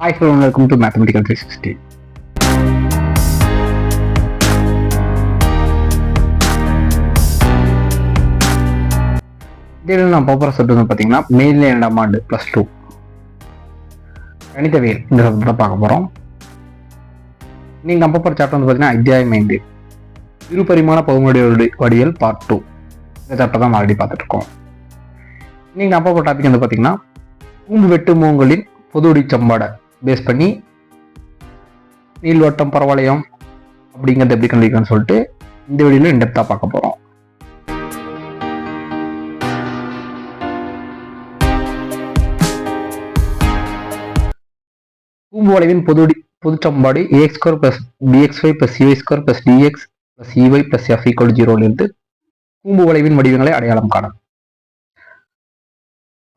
Hi, hello, and welcome to Mathematical 360. இதில் நான் போகிற சப்ஜெக்ட் வந்து பார்த்தீங்கன்னா மெயில் 2ஆம் ஆண்டு +2 கணிதவியல் இந்த சப்ஜெக்ட் தான் பார்க்க போகிறோம். நீங்கள் நம்ம போகிற சாப்டர் வந்து பார்த்தீங்கன்னா அத்தியாயம் 5 இருபரிமாண பகுமுறை வடிவியல் பார்ட் 2. இந்த சாப்டர் தான் ஆல்ரெடி பார்த்துட்டு இருக்கோம். நீங்கள் நம்ம போகிற டாபிக் வந்து பார்த்தீங்கன்னா கூம்பு வெட்டு மூங்களின் பொதுவடி சம்பாடை பேஸ் பண்ணி நீள்வட்டம் பரவளையம் அப்படிங்கிறது எப்படி கண்டுபிடிக்கணும்னு சொல்லிட்டு இந்த வீடியோவில் இன்டெப்த்தாக பார்க்க போகிறோம். கூம்பு வளைவின் பொதுச்சம்பாடு ax² + bxy + cy² + dx + ey + f = 0 கூம்பு வளைவின் வடிவங்களை அடையாளம் காணும்.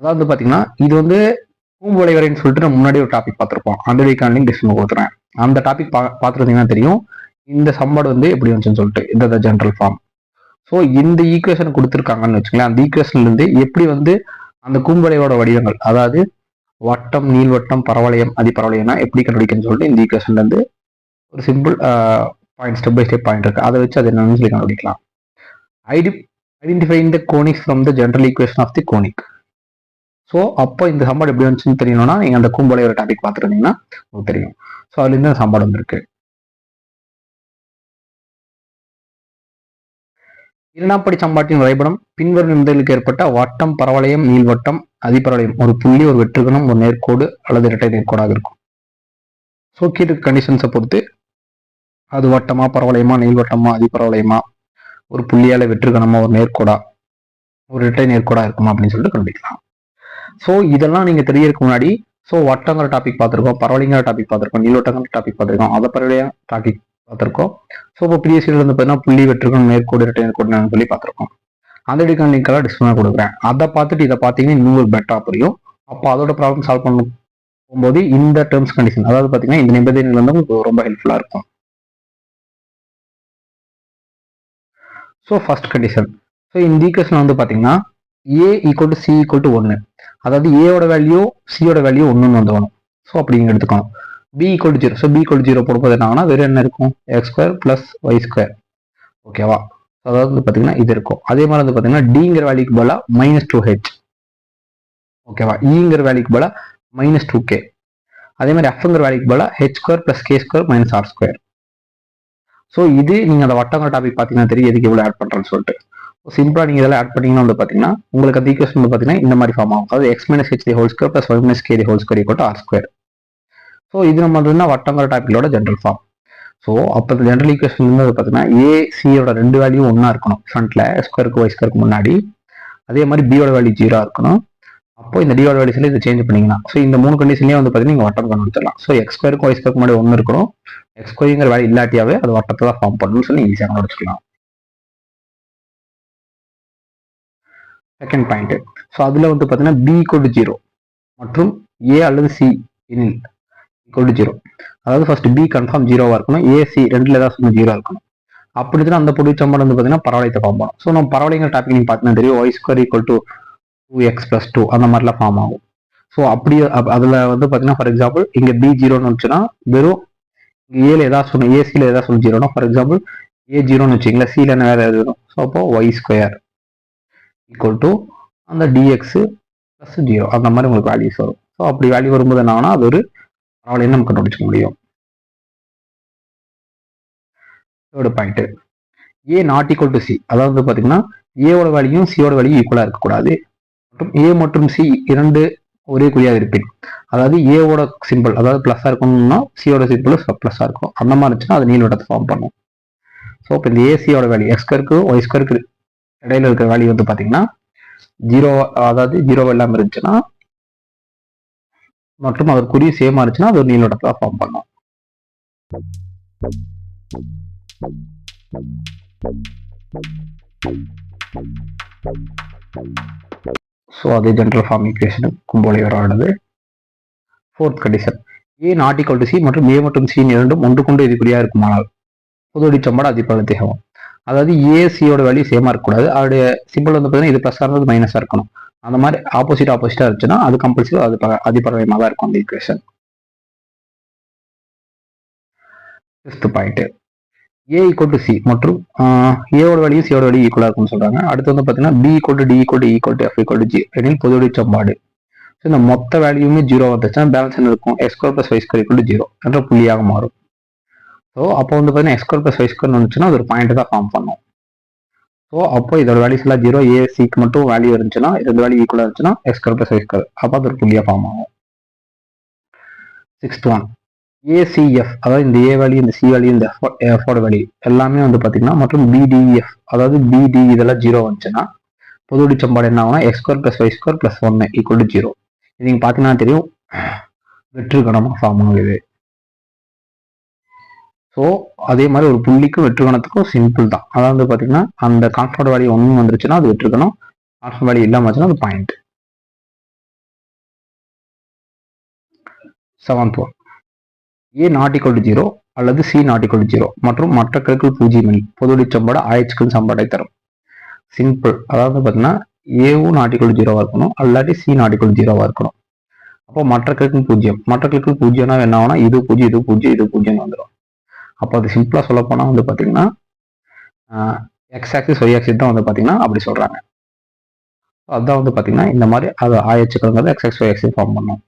அதாவது பார்த்தீங்கன்னா இது வந்து கூம்பு வளைவரைன்னு சொல்லிட்டு நம்ம முன்னாடி ஒரு டாபிக் பார்த்துருப்போம். அந்த வீக்கான லிங்க் டிஸ்கிரிப்ஷன்ல கொடுத்துறேன். அந்த டாபிக் பார்த்துருந்தீங்கன்னா தெரியும் இந்த சம்பாடு வந்து எப்படி வந்துச்சுன்னு சொல்லிட்டு இந்த ஜென்ரல் ஃபார்ம். ஸோ இந்த ஈக்குவேஷன் கொடுத்துருக்காங்கன்னு வச்சுக்கலாம். அந்த ஈக்குவேஷன்லேருந்து எப்படி வந்து அந்த கூம்பு வளைவோட வடிவங்கள், அதாவது வட்டம், நீள்வட்டம், பரவளையம், அதிபரவளையம்னா எப்படி கண்டுபிடிக்கணும்னு சொல்லிட்டு இந்த ஈக்குவேஷன்ல இருந்து ஒரு simple point, step by step point இருக்கு. அதை வச்சு அது என்னன்னு சொல்லி கண்டுபிடிக்கலாம். Identifying the conics from the general equation of the conic. So அப்போ இந்த சம்பாடு எப்படி வந்துச்சுன்னு தெரியணும்னா நீங்கள் அந்த கூம்பு வளைவோட டாபிக் பார்த்துருந்தீங்கன்னா உங்களுக்கு தெரியும். ஸோ அதுலேருந்து அந்த சம்பாடு வந்திருக்கு. இரண்டாம் படி சம்பாட்டின் வரைபடம் பின்வரும் நிமிடங்களுக்கு ஏற்பட்ட வட்டம், பரவளையம், நீள்வட்டம், அதிபரவளையம் ஒரு புள்ளி, ஒரு வெற்றுகணம், ஒரு நேர்கோடு அல்லது இரட்டை நேர்கோடாக இருக்கும். ஸோ கீழே கண்டிஷன்ஸை பொறுத்து அது வட்டமா, பரவளையமா, நீள்வட்டமா, அதிபரவளையமா, ஒரு புள்ளியால வெற்றுகணமா, ஒரு நேர்கோடா, ஒரு இரட்டை நேர்கோடா இருக்குமா அப்படின்னு சொல்லிட்டு கண்டுபிடிக்கலாம். ஸோ இதெல்லாம் நீங்க தெரியறதுக்கு முன்னாடி வட்டங்கிற டாபிக் பார்த்துருக்கோம், பரவளைங்கிற டாபிக் பார்த்துருக்கோம், நீள்வட்டங்கிற டாபிக் பார்த்துருக்கோம், அதிபரவளைய டாபிக் பார்த்துருக்கோம். ஸோ இப்போ ப்ரீவியஸ் இயர்ல வந்து பார்த்தீங்கன்னா புள்ளி, வெற்றுகணம், நேர்கோடு, இரட்டை நேர்கோடு சொல்லி பார்த்துருக்கோம். அந்த டிகான் லிங்க் எல்லாம் டிஸ்கிரிப்ஷன்ல கொடுக்குறேன். அதை பார்த்துட்டு இதை பார்த்தீங்கன்னா இன்னும் பெட்டரா புரியும். அப்போ அதோட ப்ராப்ளம் சால்வ் பண்ண போகும்போது இந்த டேர்ம்ஸ் கண்டிஷன், அதாவது பார்த்தீங்கன்னா இந்த நிபந்தனைகள் வந்து உங்களுக்கு ரொம்ப ஹெல்ப்ஃபுல்லா இருக்கும். ஸோ ஃபர்ஸ்ட் கண்டிஷன், இந்த ஈக்குவேஷன் வந்து பார்த்தீங்கன்னா a = c = 1, அதாவது ஏவோட வேல்யூ சியோட வேல்யூ 1ன்னு வந்து வரும். ஸோ அப்படிங்க எடுத்துக்கணும். b = 0. ஸோ b = 0 போடும்போது என்ன ஆகுனா வெறும் என்ன இருக்கும், x² + y². ஓகேவா? அதாவது வந்து பார்த்தீங்கன்னா இது இருக்கும். அதே மாதிரி வந்து பார்த்தீங்கன்னா டிங்கிற வேல்யூக்கு பதிலாக -2h. ஓகேவா? ஈங்கிற வேல்யூக்கு பதிலாக -2k. அதே மாதிரி எஃப்ங்கிற வேல்யூக்கு பதிலாக h² + k² - r². ஸோ இது நீங்கள் அந்த வட்டங்கிற டாபிக் பார்த்தீங்கன்னா தெரியும் எதுக்கு எவ்வளோ ஆட் பண்ணுறேன்னு சொல்லிட்டு. சிம்பிளா நீங்க இதெல்லாம் ஆட் பண்ணீங்கன்னா வந்து பாத்தீங்கன்னா உங்களுக்கு அந்த ஈக்குவேஷன் வந்து பாத்தீங்கன்னா இந்த மாதிரி ஃபார்ம் ஆகும். அதாவது x - h² + y - k² = r². So இது நம்ம வந்து வட்டங்கிற டாபிக்லோட ஜென்ரல் ஃபார்ம். ஸோ அப்போ இந்த ஜென்ரல் ஈக்குவேஷன் வந்து பாத்தீங்கன்னா a c-யோட ரெண்டு வேல்யூ ஒன்னா இருக்கணும் ஃப்ரண்ட்ல, x²க்கு y²க்கு முன்னாடி. அதே மாதிரி b-யோட வேல்யூ 0 இருக்கணும். அப்போ இந்த d-யோட வேல்யூஸ்ல இதை சேஞ்ச் பண்ணீங்கன்னா இந்த மூணு கண்டிஷன்லயே வந்து பாத்தீங்கன்னா நீங்க வட்டம் கண்டுபிடிச்சிடலாம். ஸோ x²க்கு y²க்கு முன்னாடி 1 இருக்கணும். x²ங்கிற வேல்யூ இல்லாட்டியாவே அது வட்டத்தை தான் ஃபார்ம் பண்ணணும்னு சொல்லி ஈஸியாக கண்டுபிடிச்சிக்கலாம். செகண்ட் பாயிண்ட், ஸோ அதில் வந்து பார்த்தீங்கன்னா b = 0 மற்றும் a அல்லது c எனில் = 0. அதாவது ஃபர்ஸ்ட் b கன்ஃபார்ம் 0வா இருக்கணும், a c ரெண்டுல ஏதாவது 0 இருக்கணும். அப்படி தான் அந்த பொது சம்பாடு வந்து பார்த்தீங்கன்னா பரவளையத்தை ஃபார்ம் பண்ணும். ஸோ நம்ம பரவளைங்கிற டாபிக் நீங்கள் பார்த்தீங்கன்னா தெரியும், y² = 2x + 2 அந்த மாதிரிலாம் ஃபார்ம் ஆகும். ஸோ அப்படி அதில் வந்து பார்த்தீங்கன்னா ஃபார் எக்ஸாம்பிள் இங்கே b 0ன்னு வந்துச்சுன்னா வெறும் ஏல ஏதாவது சொன்ன ஏசியில் ஏதாவது சொல்லி 0னா ஃபார் எக்ஸாம்பிள் a 0ன்னு வச்சுங்களேன், சியில் என்ன வேறு எது வரும். ஸோ அப்போ y² = அந்த dx + 0 அந்த மாதிரி உங்களுக்கு வேல்யூஸ் வரும். ஸோ அப்படி வேல்யூ வரும்போது என்ன ஆகுனா அது ஒரு பரவளையம் நம்ம கண்டுபிடிச்சிக்க முடியும். தேர்ட் பாயிண்ட், a ≠ c, அதாவது பார்த்தீங்கன்னா ஏவோட வேல்யூ சியோட வேல்யூ ஈக்குவலா இருக்கக்கூடாது. மற்றும் a மற்றும் c இரண்டு ஒரே குறியாக இருப்பேன். அதாவது ஏவோட சிம்பிள் அதாவது பிளஸ்ஸா இருக்கணும்னா சியோட சிம்பிள் பிளஸ்ஸா இருக்கும். அந்த மாதிரி இருந்துச்சுன்னா அது நீள்வட்டத்தை ஃபார்ம் பண்ணும். ஸோ இப்போ இந்த ஏசியோட வேல்யூ x²க்கு y² இடையில இருக்கிற வேல்யூ வந்து பார்த்தீங்கன்னா 0, அதாவது 0 இல்லாமல் இருந்துச்சுன்னா மற்றும் அதற்கு குறி சேமா இருந்துச்சுன்னா அது ஒரு நீள்வட்டத்தை ஃபார்ம் பண்ணும். ஸோ அது ஜென்ரல் ஃபார்ம் ஈக்குவேஷன் கூம்பு வளைவரோடது. ஃபோர்த் கண்டிஷன், a ≠ c மற்றும் a மற்றும் c இரண்டும் ஒன்றுக்கொண்டு எதிர்குறியா இருக்குமானால் பொதுவடி சம்பாடு அதிபரவளையத்தை ஆகும். அதாவது a c-யோட வேல்யூ சேமா இருக்கக்கூடாது, அதோடைய சிம்பிள் வந்து பார்த்தீங்கன்னா இது ப்ளஸ்ஸாக இருந்தது மைனஸாக இருக்கணும். அந்த மாதிரி ஆப்போசிட்டா இருந்துச்சுன்னா அது கம்பல்சரி அது அதிபரவளையமாக தான் இருக்கும் அந்த equation. Fifth point A equal to C மற்றும் ஏவோட வேல்யூ சியோட வேல்யூ ஈக்குவலாக இருக்கும்னு சொல்றாங்க. அடுத்து வந்து பார்த்தீங்கன்னா b equal to d equal to equal to f equal to g எனில் பொதுவெளி சமன்பாடு. ஸோ இந்த மொத்த வேல்யூமே ஜீரோ வந்துச்சுன்னா பேலன்ஸ் என்ன இருக்கும், x square plus Y square equal to zero என்ற புள்ளியாக மாறும். ஸோ அப்போ வந்து பார்த்தீங்கன்னா X square plus Y square வந்துச்சுன்னா அது ஒரு பாயிண்ட் தான் ஃபார்ம் பண்ணும். ஸோ அப்போ இதோட வேல்யூஸ் எல்லாம் ஜீரோ, ஏ சிக்கு மட்டும் வேல்யூ இருந்துச்சுன்னா ரெண்டு வேல்யூ ஈக்குவலாக இருந்துச்சுன்னா x square plus Y square, அப்போ அது ஒரு புள்ளியாக ஃபார்ம் ஆகும். 6th ஒன் ஏசிஎஃப், அதாவது இந்த ஏ வேல்யூ இந்த சி வேல்யூ இந்த எஃபோட வேல்யூ எல்லாமே வந்து பார்த்தீங்கன்னா மற்றும் பிடிஎஃப், அதாவது பிடி இதெல்லாம் ஜீரோ வந்துச்சுன்னா பொதுவெளி சமன்பாடு என்ன ஆகும்னா x square plus Y square plus 1 equal to zero. இது நீங்கள் பார்த்தீங்கன்னா தெரியும் வெற்று கணமாக ஃபார்ம் ஆகுது. ஸோ அதே மாதிரி ஒரு புள்ளிக்கும் வெற்று கணத்துக்கும் சிம்பிள் தான். அதாவது வந்து பார்த்தீங்கன்னா அந்த கான்ஸ்டன்ட் வேல்யூ 1 வந்துருச்சுன்னா அது வெற்று கணம், கான்ஸ்டன்ட் வேல்யூ இல்லாமல் வச்சுன்னா அது point. 7th one A not equal to zero அல்லது C not equal to zero மற்றும் மற்ற கருக்கள் பூஜ்ஜியம் எனில் பொதுவெளி சமன்பாடு ஆய்ச்சிக்கல் சமன்பாட்டை தரும். சிம்பிள், அதாவது பார்த்தீங்கன்னா ஏவும் நாட் ஈக்குவல் டு ஜீரோவாக இருக்கணும், அல்லாட்டி சி நாட் ஈக்குவல் டு ஜீரோவாக இருக்கணும். அப்போ மற்ற கருக்கள் பூஜ்ஜியம், மற்ற கருக்கள் பூஜ்ஜியம்னா என்ன ஆகும்னா இது பூஜ்ஜியம் இது பூஜ்ஜியம் இது பூஜ்ஜியம் வந்துடும். அப்போ அது சிம்பிளாக சொல்ல போனால் வந்து பார்த்தீங்கன்னா எக்ஸ் ஆக்சிஸ் ஒய் ஆக்சிஸ் தான் வந்து பார்த்தீங்கன்னா அப்படி சொல்கிறாங்க. அதுதான் வந்து பார்த்தீங்கன்னா இந்த மாதிரி அது ஆய்ச்சிக்கல்ங்கிறது X axis Y axis form பண்ணும்.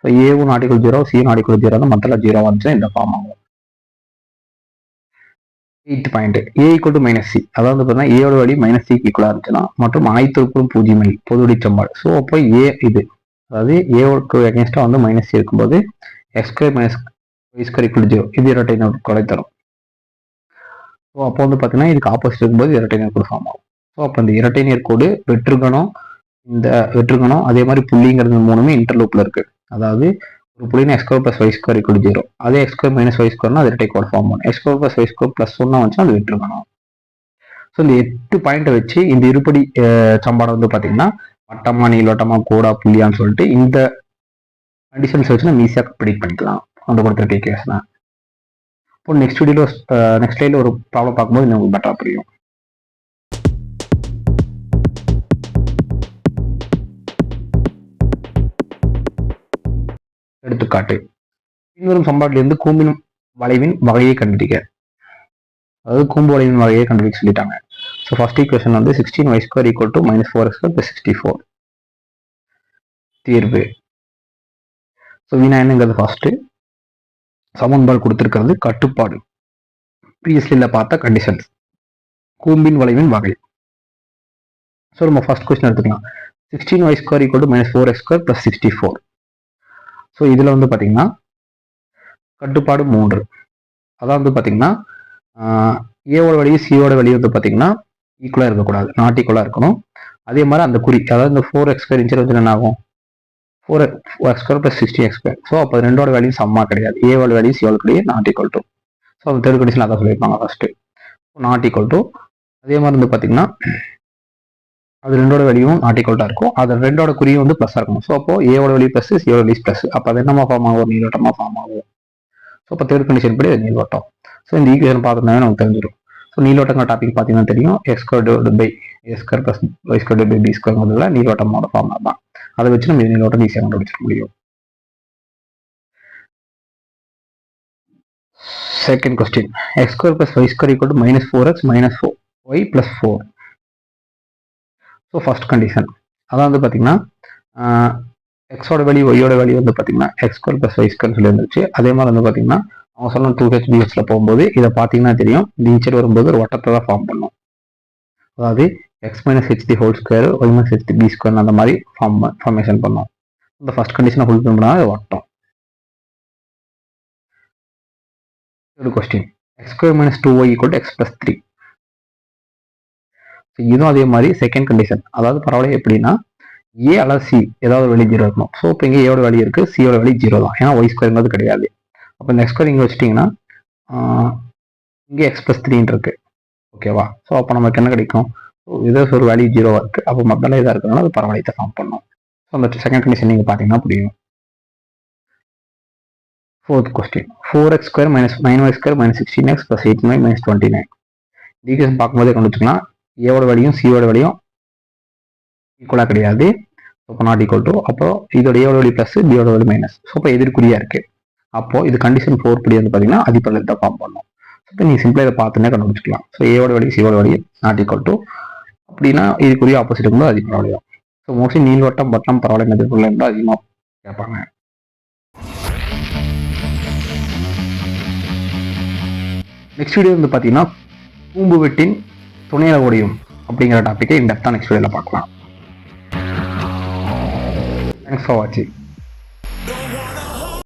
ஸோ ஏவும் not equal zero C not equal zero தான் மற்ற ஜீரோ வந்துச்சுன்னா இந்த ஃபார்ம் ஆகும். 8th point A equal to minus C, அதாவது பார்த்தீங்கன்னா ஏயோட வேல்யூ மைனஸ் சிக்கு ஈக்குவலாக இருந்துச்சுன்னா மற்றும் அனைத்து உறுப்புகளும் பூஜ்ஜியம் எனில் பொதுவெளி சமன்பாடு. ஸோ அப்போ ஏ இது அதாவது ஏவோக்கு அகேன்ஸ்டாக வந்து மைனஸ் சி இருக்கும்போது x square minus y square equal to zero இது இரட்டை நேர்கோடை தரும். ஸோ அப்போ வந்து பார்த்தீங்கன்னா இதுக்கு ஆப்போசிட் இருக்கும்போது இரட்டை நேர்கோடு ஃபார்ம் ஆகும். ஸோ அப்போ இந்த இரட்டை நேர்கோடு வெற்றுகணம், இந்த வெற்றுகணம் அதே மாதிரி புள்ளிங்கிறது மூணுமே இன்டர்லூப்ல இருக்கு. அதாவது ஒரு புள்ளினா X square plus Y square equal to zero, அதே எக்ஸ் ஸ்கொயர் மைனஸ் ஒய் ஸ்கொயர்னா அது இரட்டை கோடு ஃபார்ம் பண்ணும். X square plus Y square plus 1 வந்துச்சுன்னா அது வெற்றுகணம். ஸோ இந்த 8 பாயிண்ட்டை வச்சு இந்த இருபடி சமன்பாடு வந்து பார்த்தீங்கன்னா வட்டமா நீளோட்டமா கோடா புள்ளியான்னு சொல்லிட்டு இந்த கண்டிஷன்ஸ் வச்சு நம்ம ஈஸியாக ப்ரெடிக்ட் பண்ணிக்கலாம் அந்த கொடுத்துருக்க கேஸ்னா. இப்போ நெக்ஸ்ட் வீடியோவில் நெக்ஸ்ட் ஸ்லைடில் ஒரு ப்ராப்ளம் பார்க்கும்போது உங்களுக்கு பெட்டராக புரியும். எடுத்துக்காட்டு, பின்வரும் சமன்பாட்டிலிருந்து கூம்பின் வளைவின் வகையை கண்டுபிடிக்க, அதாவது கூம்பு வளைவின் வகையை கண்டுபிடிக்க சொல்லிட்டாங்க. ஸோ ஃபர்ஸ்ட் ஈக்குவேஷன் வந்து 16y square equal to minus 4x square plus 64. தீர்வு. ஸோ வினா என்னங்கிறது ஃபர்ஸ்ட் சமன்பாடு கொடுத்துருக்கிறது கட்டுப்பாடு ப்ரீவியஸ்லியில் பார்த்த கண்டிஷன்ஸ் கூம்பின் வளைவின் வகை. ஸோ நம்ம ஃபர்ஸ்ட் கொஸ்டின் எடுத்துக்கலாம். 16y square equal to minus 4x square plus 64. So இதில் வந்து பார்த்தீங்கன்னா கட்டுப்பாடு 3, அதான் வந்து பார்த்தீங்கன்னா ஏவோட வேல்யூ சியோட வேல்யூ வந்து பார்த்தீங்கன்னா ஈக்குவலாக இருக்கக்கூடாது, நாட் ஈக்குவலாக இருக்கணும். அதே மாதிரி அந்த குறி, அதாவது இந்த 4x ஸ்கொயர் இன்ச்சர் வந்து என்ன ஆகும் 4x square plus 16x square. So அப்போ ரெண்டோட வேல்யூ சம்மா கிடையாது, ஏவோட வேல்யூ சியோட கிடையாது நாட் ஈக்குவல் டு. ஸோ அந்த தேர்ட் கண்டிஷன் அதான் சொல்லியிருப்பாங்க ஃபர்ஸ்ட் நாட் ஈக்குவல் டு. அதே மாதிரி வந்து பார்த்தீங்கன்னா அது ரெண்டோட வேல்யூவும் நாட் ஈக்குவல்ட்டாக இருக்கும், அது ரெண்டோட குறியும் வந்து ப்ளஸ்ஸாக இருக்கும். ஸோ அப்போ ஏவோட வேல்யூ ப்ளஸ் சியோட வேல்யூ ப்ளஸ், அப்போ அது என்னமா ஃபார்ம் ஆகும், நீரோட்டமாக ஃபார்ம் ஆகும். ஸோ அப்போ தேர்ட் கண்டிஷன் படி அது நீரோட்டம். ஸோ இந்த ஈக்குவேஷன் பார்த்துருந்தாவே நமக்கு தெரிஞ்சிடும். ஸோ நீரோட்டங்கிற டாபிக் பார்த்தீங்கன்னா தெரியும், X square by S square plus Y square by B ஸ்கொயர்ங்கிறதுல நீரோட்டமோட ஃபார்முலா தான். அதை வச்சு நம்ம நீரோட்டம் ஈஸியாக கண்டுபிடிச்சிட முடியும். Second question, X square plus Y square equal to minus 4x minus Y plus 4. So first condition, அதான் வந்து பார்த்தீங்கன்னா எக்ஸோட வேல்யூ ஒய்யோட வேல்யூ வந்து பார்த்தீங்கன்னா X square plus Y square சொல்லி இருந்துச்சு. அதே மாதிரி வந்து பார்த்தீங்கன்னா அவங்க சொன்ன 2h போகும்போது இதை பார்த்தீங்கன்னா தெரியும், இந்த இன்ச்சர் வரும்போது ஒரு வட்டத்தை தான் ஃபார்ம் பண்ணும். அதாவது x minus h the whole square y minus h the b square அந்த மாதிரி ஃபார்மேஷன் பண்ணோம். இந்த ஃபர்ஸ்ட் கண்டிஷனை ஃபுல் பண்ணா அது வட்டம். Third question, X square minus 2y equal to X plus 3. இதுவும் அதே மாதிரி செகண்ட் கண்டிஷன், அதாவது பரவாயில்ல எப்படின்னா ஏ அல்லது சி ஏதாவது வெளியே ஜீரோ இருக்கணும். ஸோ இப்போ இங்கே ஏவோட வேல்யூ இருக்குது, சியோட வேல்யூ ஜீரோ தான், ஏன்னா ஒய் ஸ்கொயர்ங்கிறது கிடையாது. அப்போ இந்த எக்ஸ் ஸ்கொயர் இங்கே வச்சுட்டிங்கன்னா இங்கே எக்ஸ் பிளஸ் 3 இருக்கு, ஓகேவா. ஸோ அப்போ நமக்கு என்ன கிடைக்கும், ஏதோ ஒரு வேல்யூ ஜீரோவாக இருக்குது, அப்போ மொத்தம் இதாக இருக்கிறதுனால அது பரவாயில்லை ஃபார்ம் பண்ணணும். ஸோ அந்த செகண்ட் கண்டிஷன் நீங்கள் பார்த்தீங்கன்னா புரியும். Fourth question, 4x square minus 9y square minus 16x plus 8y minus 29. Equation பார்க்கும்போதே கொண்டு வச்சுக்கலாம், ஏவோட வேல்யூயும் சியோட வேல்யூயும் ஈக்குவலாக கிடையாது, அப்போ நாட் ஈக்குவல் டு. அப்போ இதோட ஏவோட வேல்யூ ப்ளஸ் பியோட வேல்யூ மைனஸ். ஸோ இப்போ எதிர்குறியாக இருக்குது, அப்போ இது கண்டிஷன் 4 படி வந்து பார்த்தீங்கன்னா அதிபரில் தான் ஃபார்ம் பண்ணும். இப்போ நீங்கள் சிம்பிளாக இதை பார்த்துனே கண்டுபிடிச்சிக்கலாம். ஸோ ஏவோட வேல்யூ சியோட வேல்யூ நாட் ஈக்குவல் டு அப்படின்னா இதுக்குரிய ஆப்போசிட் இருக்கும்போது அதிகமாக வேல்யூ. ஸோ மோஸ்ட்லி நீள்வட்டம் பட்டம் பரவாயில்ல எதிர்ப்புள்ள இருந்தால் அதிகமாக கேட்பாங்க. நெக்ஸ்ட் வீடியோ வந்து பார்த்தீங்கன்னா கூம்பு வெட்டின் துணையில ஓடியும் அப்படிங்கிற டாப்பிக்கை இந்த நெக்ஸ்ட் வீடியோவில் பார்க்கலாம். தேங்க்ஸ் ஃபார் வாட்சிங்.